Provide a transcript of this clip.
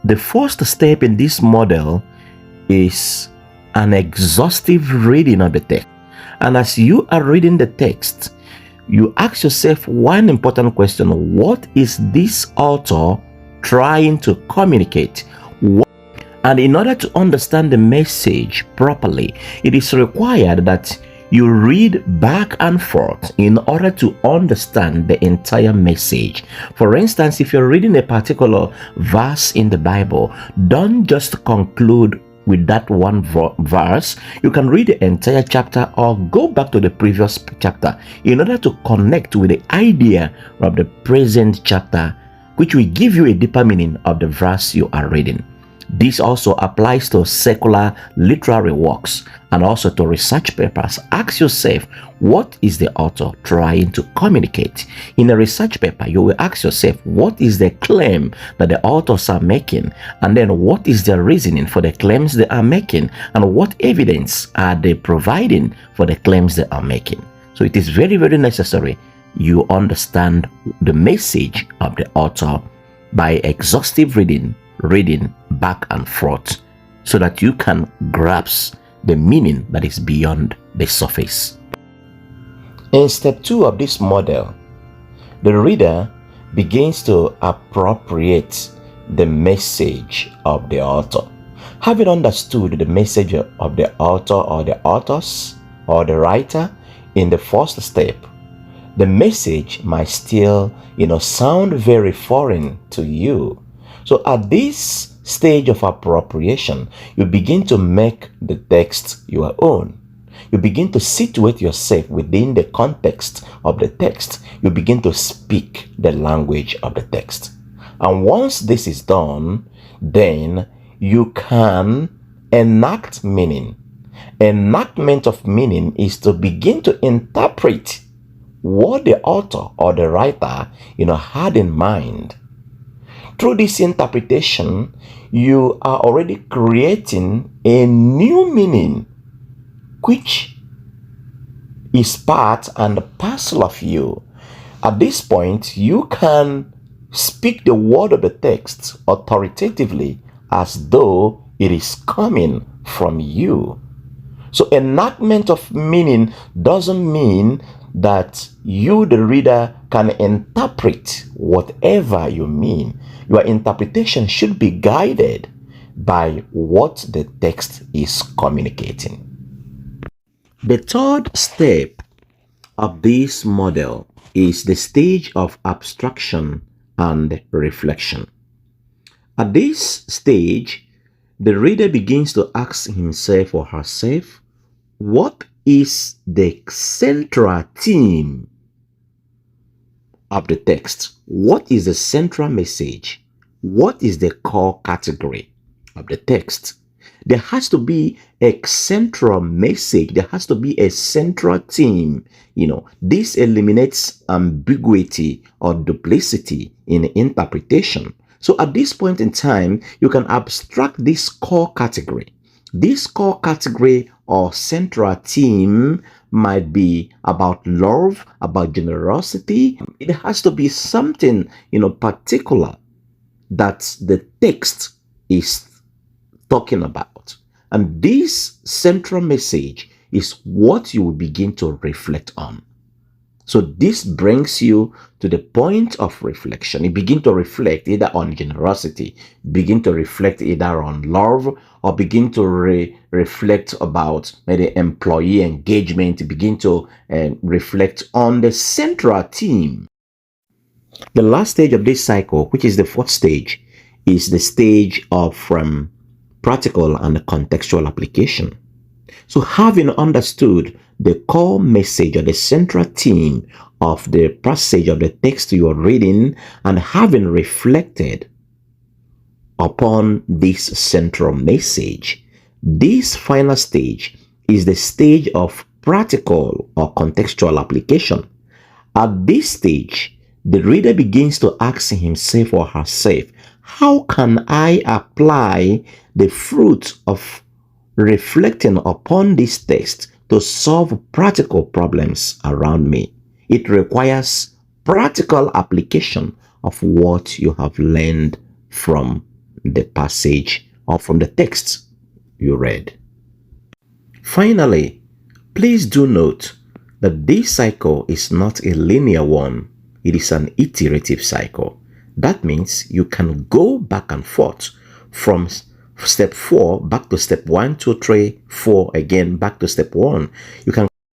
The first step in this model is an exhaustive reading of the text. And as you are reading the text, you ask yourself one important question: what is this author trying to communicate? And in order to understand the message properly, it is required that you read back and forth in order to understand the entire message. For instance, if you're reading a particular verse in the Bible, don't just conclude with that one verse. You can read the entire chapter or go back to the previous chapter in order to connect with the idea of the present chapter, which will give you a deeper meaning of the verse you are reading. This also applies to secular literary works and also to research papers. Ask yourself, what is the author trying to communicate? In a research paper, you will ask yourself, what is the claim that the authors are making? And then what is their reasoning for the claims they are making? And what evidence are they providing for the claims they are making? So it is very, very necessary you understand the message of the author by exhaustive reading back and forth, so that you can grasp the meaning that is beyond the surface. In step 2 of this model, the reader begins to appropriate the message of the author. Having understood the message of the author or the authors or the writer in the first step, the message might still, sound very foreign to you. So at this stage of appropriation, you begin to make the text your own. You begin to situate yourself within the context of the text. You begin to speak the language of the text. And once this is done, then you can enact meaning. Enactment of meaning is to begin to interpret what the author or the writer, had in mind. Through this interpretation, you are already creating a new meaning, which is part and parcel of you. At this point, you can speak the word of the text authoritatively as though it is coming from you. So enactment of meaning doesn't mean that you, the reader, can interpret whatever you mean. Your interpretation should be guided by what the text is communicating. The third step of this model is the stage of abstraction and reflection. At this stage, the reader begins to ask himself or herself, what is the central theme of the text? What is the central message? What is the core category of the text? There has to be a central message. There has to be a central theme. This eliminates ambiguity or duplicity in interpretation. So at this point in time, you can abstract this core category. This core category or central theme might be about love, about generosity. It has to be something, particular that the text is talking about. And this central message is what you will begin to reflect on. So this brings you to the point of reflection. You begin to reflect either on generosity, begin to reflect either on love, or begin to reflect about maybe employee engagement, begin to reflect on the central theme. The last stage of this cycle, which is the fourth stage, is the stage of practical and contextual application. So having understood the core message or the central theme of the passage of the text you are reading, and having reflected upon this central message, this final stage is the stage of practical or contextual application. At this stage, the reader begins to ask himself or herself, how can I apply the fruit of reflecting upon this text to solve practical problems around me? It requires practical application of what you have learned from the passage or from the text you read. Finally, please do note that this cycle is not a linear one. It is an iterative cycle. That means you can go back and forth from step 4 back to step 1, 2, 3, 4, again back to step 1. You can